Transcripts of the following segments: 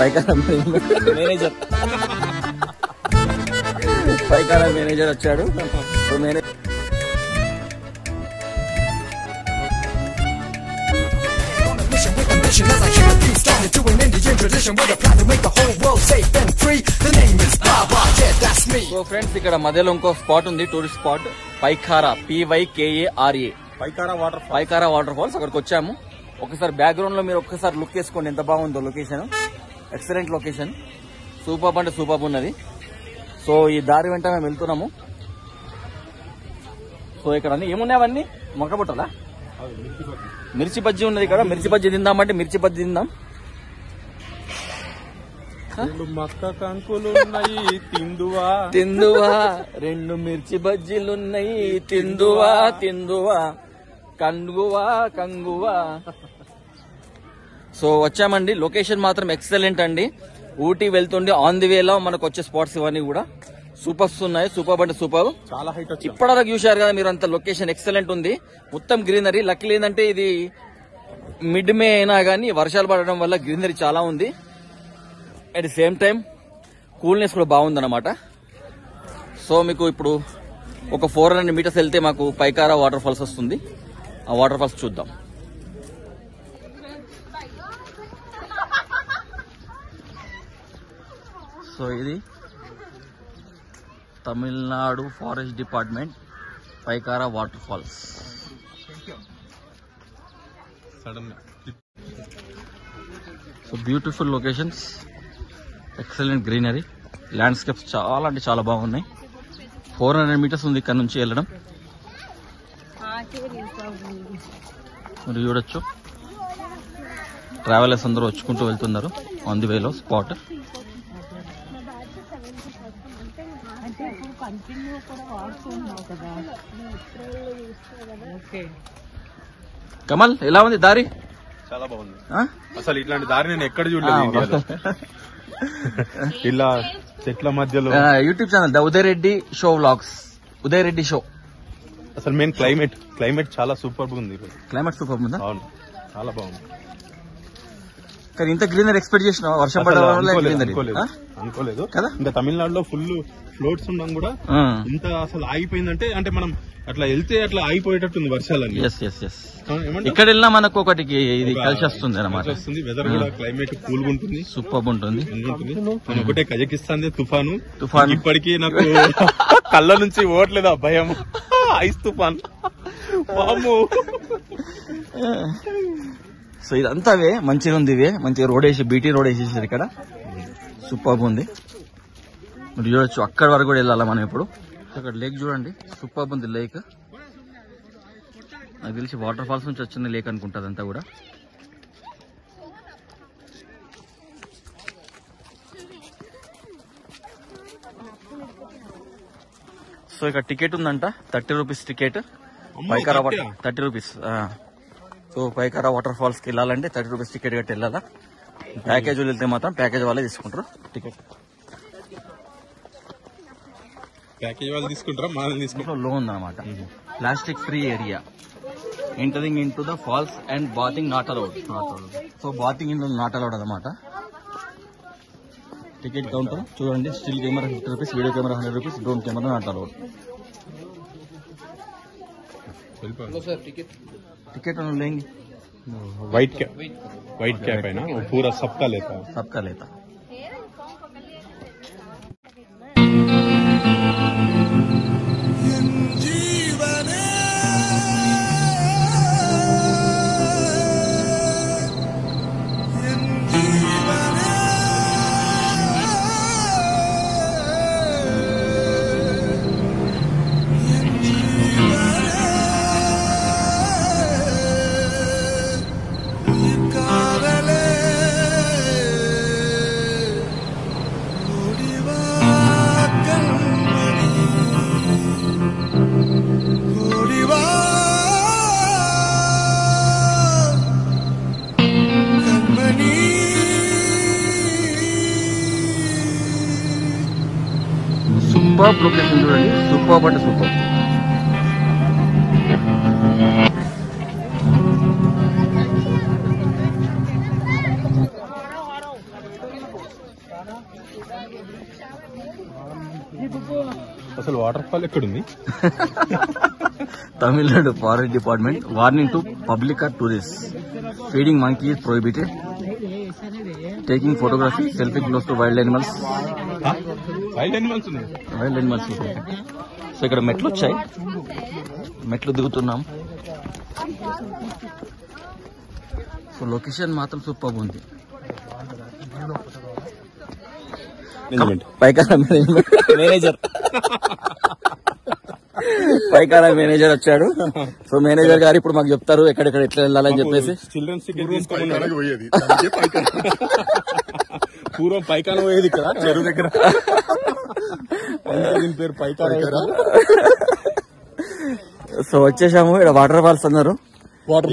Pykara manager Pykara manager వచ్చాడు. So manager as I hear the beat started doing Indian tradition with a plan to make the whole world safe and free. The name is Baba, yeah, that's me. So friends, ఇక్కడ మధ్యలో ఇంకో spot ఉంది, tourist spot Pykara, PYKARA, Pykara water falls. అక్కడికి వచ్చాము. ఒకసారి background లో మీరు ఒక్కసారి లుక్ చేసుకోండి, ఎంత బాగుందో లొకేషన్. ఎక్సలెంట్ లొకేషన్, సూపర్ అంటే సూపర్ ఉన్నది. సో ఈ దారి వెంట మేము వెళ్తున్నాము. సో ఇక్కడ అన్ని ఏమున్నాయి, అవన్నీ మొక్కబుట్టలా మిర్చి బజ్జీ ఉన్నది. ఇక్కడ మిర్చి బజ్జీ తిందామంటే మిర్చి బజ్జీ తిందాం. తిందువా 2 మిర్చి బజ్జీలున్నాయి, తిందువా కంగువా. సో వచ్చామండి. లొకేషన్ మాత్రం ఎక్సలెంట్ అండి. ఊటీ వెళ్తుండే ఆన్ ది వేలో మనకు వచ్చే స్పాట్స్ ఇవన్నీ కూడా సూపర్స్ ఉన్నాయి. సూపర్ అంటే సూపర్, చాలా హైట్. ఇప్పటిదాకా చూశారు కదా మీరు, అంత లొకేషన్ ఎక్సలెంట్ ఉంది. మొత్తం గ్రీనరీ. లక్కీ ఏంటంటే ఇది మిడ్ మే అయినా కానీ వర్షాలు పడడం వల్ల గ్రీనరీ చాలా ఉంది. At the same time coolness కూడా బాగుందన్నమాట. సో మీకు ఇప్పుడు ఒక 400 మీటర్స్ వెళ్తే మాకు పైకారా వాటర్ ఫాల్స్ వస్తుంది. ఆ వాటర్ ఫాల్స్ చూద్దాం. సో ఇది Tamil Nadu forest department Pykara water falls. So beautiful locations, excellent greenery, landscapes చాలా అంటే చాలా బాగున్నాయి. 400 మీటర్స్ ఉంది ఇక్కడ నుంచి వెళ్ళడం. మీరు చూడొచ్చు, ట్రావెలర్స్ అందరూ వచ్చుకుంటూ వెళ్తున్నారు ఆన్ ది వేలో స్పాట్. కమల్, ఎలా ఉంది దారి? చాలా బాగుంది. అసలు ఇట్లాంటి దారి నేను ఎక్కడ చూడలేదు. ఇలా చెట్ల మధ్యలో YouTube channel the Uday Reddy show vlogs, Uday Reddy show. అసలు మెయిన్ క్లైమేట్ చాలా సూపర్ ఉంది. క్లైమేట్ సూపర్ ఉందా? అవును, చాలా బాగుంది. కానీ ఇంత గ్రీనరీ ఎక్స్పెక్ట్ చేసిన వర్షం అనుకోలేదు కదా. ఇంకా తమిళనాడులో ఫుల్ ఫ్లోట్స్ ఉండడం కూడా ఇంత అసలు ఆగిపోయిందంటే, అంటే మనం అట్లా వెళ్తే అట్లా ఆగిపోయేటట్టుంది వర్షాలన్నీ. ఇక్కడ వెళ్ళినా మనకు ఒకటికి ఇది కలిసి వస్తుంది అన్నమాట. వెదర్ కూడా క్లైమేట్ కూల్గా ఉంటుంది, సూపర్ ఉంటుంది. మన ఒకటే కజకిస్తాన్ తుఫాను ఇప్పటికీ నాకు కళ్ళ నుంచి ఓట్లేదు ఆ భయం. ఐస్ తుఫాన్. సో ఇదంతా మంచిగా ఉంది. మంచిగా రోడ్ వేసి బీటీ రోడ్ వేసేసారు ఇక్కడ. సూపర్ ఉంది. మీరు చూడొచ్చు, అక్కడి వరకు కూడా వెళ్ళాలి మనం ఇప్పుడు. అక్కడ లేక్ చూడండి, సూపర్ ఉంది లేక్. నాకు తెలిసి వాటర్ ఫాల్స్ నుంచి వచ్చింది లేక్ అనుకుంటుంది అంతా కూడా. సో ఇక్కడ టికెట్ ఉందంట, 30 rupees ticket. Pykara 30 rupees. So Pykara water falls కి వెళ్ళాలంటే 30 రూపీస్ టికెట్ కట్టి వెళ్ళాలా. ప్యాకేజ్ వెళ్తే మాత్రం ప్యాకేజ్ వాళ్ళే తీసుకుంటారు టికెట్. ప్యాకేజ్ వాళ్ళు తీసుకుంటారా, మనం తీసుకుంటాం. లో ఉందన్నమాట. Plastic free area. Entering in to the falls and bathing not allowed. So bathing ఇందులో నాట్ అలౌడ్ అనమాట. టికెట్ కౌంటర్ చూడండి. Still camera 50 rupees, video camera 100 rupees, drone camera not allowed. Ticket लेंगे. वाइट कैप है ना, वो पूरा सबका लेता. సూపర్ లొకేషన్ చూడండి, సూపర్ అంటే సూపర్. అసలు వాటర్ ఫాల్ ఎక్కడుంది? Tamil Nadu forest department warning to public or tourist. Feeding monkey is prohibited. Taking photography, selfie close to wild animals. Wild animals ఉన్నాయి. Wild animals. సో ఇక్కడ మెట్లు వచ్చాయి, మెట్లు దిగుతున్నాం. సో లొకేషన్ మాత్రం సూపర్ ఉంది. పైకారా మేనేజర్ పైకారా మేనేజర్ వచ్చాడు. సో మేనేజర్ గారు ఇప్పుడు మాకు చెప్తారు ఎక్కడెక్కడ ఎట్లా వెళ్ళాలని చెప్పేసి. చిల్డ్రన్స్ పోయేది పూర్వం పైకాన పోయేది ఇక్కడ చెరువు దగ్గర. దీని పేరు పైకారా. సో వచ్చేసాము. ఇక్కడ వాటర్ ఫాల్స్ అన్నారు. వాటర్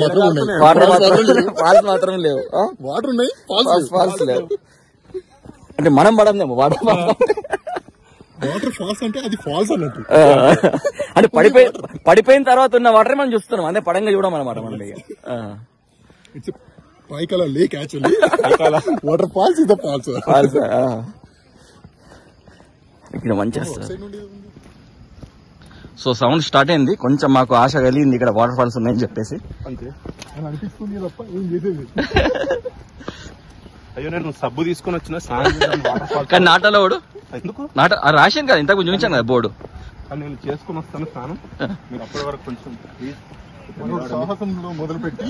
ఫాల్స్ మాత్రం లేవు. వాటర్ ఉన్నాయి, ఫాల్స్ లేవు. అంటే మనం పడమేమో వాటర్ ఫాల్స్. వాటర్ ఫాల్స్ అంటే అది ఫాల్స్ అన్నట్టు. అంటే పడిపోయిన తర్వాత ఉన్న వాటర్ మనం చూస్తున్నాం, అదే పడంగా చూడమన్నమాట మనం. It's Pykara lake actually. Water falls is the falls. ఇక్కడ మంచిగా. సో సౌండ్ స్టార్ట్ అయింది, కొంచెం మాకు ఆశ కలిగింది ఇక్కడ వాటర్ ఫాల్స్ ఉన్నాయని చెప్పేసి. అనిపిస్తుంది తప్ప ఏం చేసేది. అయ్యో నేను సబ్బు తీసుకొని వచ్చిన కానీ నాటలో వాడు ఎందుకు నాట రాశాను కదా, ఇంతకు చూపించాను కదా బోర్డు. నేను చేసుకుని వస్తాను స్నానం. మీరు అప్పటి వరకు కొంచెం సాహసంలో మొదలుపెట్టి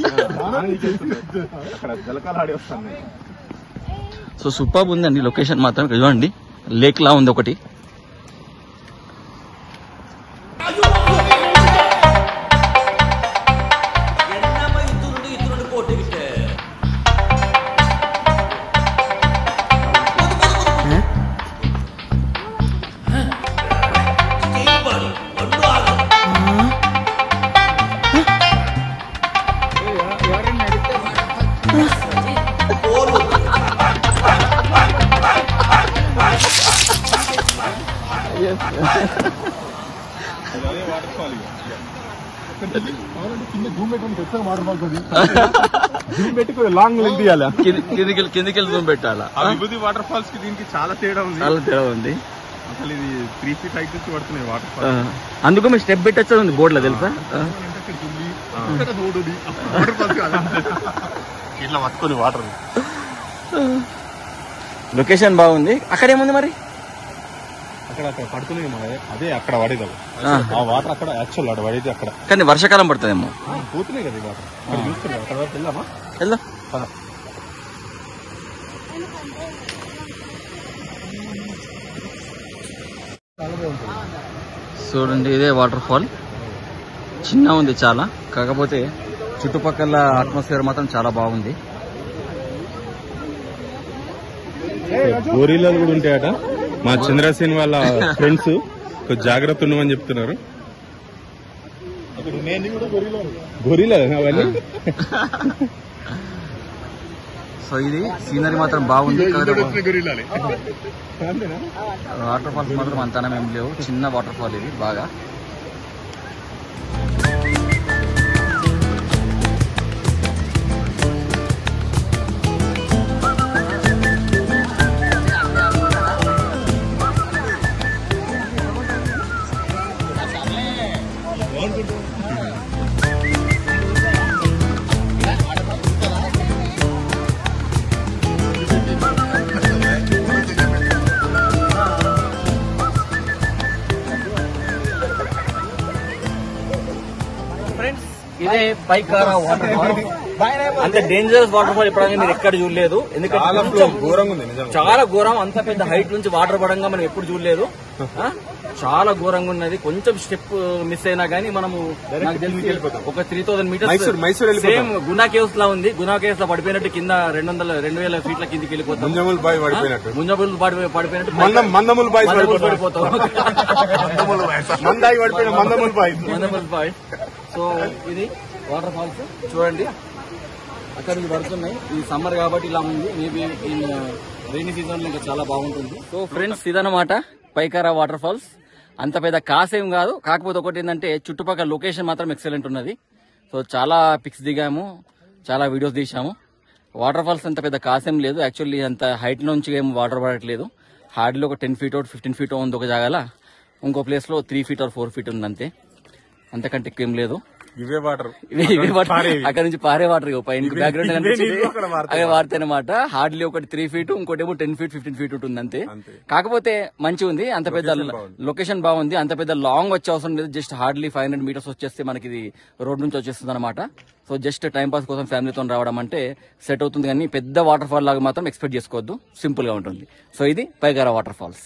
అక్కడ జలకాలు ఆడి వస్తాను. సో సూపర్ ఉందండి లొకేషన్ మాత్రం. చూడండి లేక్ లా ఉంది ఒకటి. లాంగ్ లెంత్ తీయాలా, కిందికి జూమ్ పెట్టాలా. విభూతి వాటర్ ఫాల్స్ కి దీనికి చాలా తేడా ఉంది. అసలు ఇది 3 feet హైట్ నుంచి పడుతున్నాయి వాటర్ ఫాల్స్. అందుకు మేము స్టెప్ పెట్టచ్చు ఉంది బోర్డులో తెలుసా. ఇట్లా పట్టుకొని వాటర్. లొకేషన్ బాగుంది. అక్కడ ఏముంది మరి? అక్కడ పడుతున్నాయి. అదే అక్కడ పడేది ఆ వాటర్. అక్కడ యాక్చువల్ అక్కడ పడేది అక్కడ. కానీ వర్షాకాలం పడుతుందేమో. పోతున్నాయి కదా ఈ వాటర్. అక్కడ చూస్తున్నాయి. అక్కడ వరకు వెళ్దామా? వెళ్దాం. చూడండి ఇదే వాటర్ ఫాల్. చిన్న ఉంది చాలా, కాకపోతే చుట్టుపక్కల అట్మాస్ఫియర్ మాత్రం చాలా బాగుంది. గోరిల్లాలు కూడా ఉంటాయట. మా చంద్రసేన్ వాళ్ళ ఫ్రెండ్స్ కొంచెం జాగ్రత్త ఉండమని చెప్తున్నారు. గొరిల్లా అవన్నీ. సో ఇది సీనరీ మాత్రం బాగుంది. వాటర్ ఫాల్స్ మాత్రం అంతనం ఏం లేవు, చిన్న వాటర్ ఫాల్ ఇది బాగా. ఇదే పైకారా వాటర్ ఫాల్. అంత డేంజరస్ వాటర్ ఫాల్ ఎప్పుడైనా మీరు ఎక్కడ చూడలేదు, ఎందుకంటే చాలా ఘోరం. అంత పెద్ద హైట్ నుంచి వాటర్ పడంగా మనం ఎప్పుడు చూడలేదు. చాలా ఘోరంగా ఉన్నది. కొంచెం స్టెప్ మిస్ అయినా గానీ మనము ఒక 3000 మీటర్స్ సేమ్ గునా కేవ్స్ లా ఉంది. గునా కేవ్స్ లో పడిపోయినట్టు కింద 2000 ఫీట్ల కిందికి వెళ్ళిపోతాం. ముంజబుల్ పడిపోయినట్టు పడిపోతాం. మందముల్ బాయ్. సో ఇది వాటర్ ఫాల్స్ చూడండి, అక్కడ పడుతున్నాయి. ఇది సమ్మర్ కాబట్టి ఇలా ఉంది. మేబీ ఇన్ రైనీ సీజన్ లో ఇంకా చాలా బాగుంటుంది. సో ఫ్రెండ్స్ ఇదన్నమాట పైకారా వాటర్ ఫాల్స్. అంత పెద్ద కాసేం కాదు, కాకపోతే ఒకటి ఏంటంటే చుట్టుపక్కల లొకేషన్ మాత్రం ఎక్సలెంట్ ఉన్నది. సో చాలా పిక్స్ దిగాము, చాలా వీడియోస్ తీసాము. వాటర్ ఫాల్స్ అంత పెద్ద కాసేం లేదు, యాక్చువల్లీ అంత హైట్ నుంచి ఏం వాటర్ పడట్లేదు. హార్డ్లీ ఒక 10 feet 15 feet ఉంది ఒక జాగాల, ఇంకో ప్లేస్ లో 3 feet 4 feet ఉంది అంతే, అంతకంటే ఎక్కువ ఏం లేదు. ఇవే వాటర్ ఇవే వాటర్ అక్కడ నుంచి పారే వాటర్ పైన బ్యాక్గ్రౌండ్ అవి వాడతాయి అనమాట. హార్డ్లీ ఒకటి 3 feet, ఇంకోటి ఏమో 10 feet 15 feet ఉంటుంది అంతే. కాకపోతే మంచి ఉంది, అంత పెద్ద లొకేషన్ బాగుంది, అంత పెద్ద లాంగ్ వచ్చే అవసరం లేదు. జస్ట్ హార్డ్లీ 500 meters వచ్చేస్తే మనకి ఇది రోడ్ నుంచి వచ్చేస్తుంది అనమాట. సో జస్ట్ టైం పాస్ కోసం ఫ్యామిలీతో రావడం అంటే సెట్ అవుతుంది, కానీ పెద్ద వాటర్ ఫాల్ లాగా మాత్రం ఎక్స్పెక్ట్ చేసుకోవద్దు, సింపుల్ గా ఉంటుంది. సో ఇది పైగారా వాటర్ ఫాల్స్.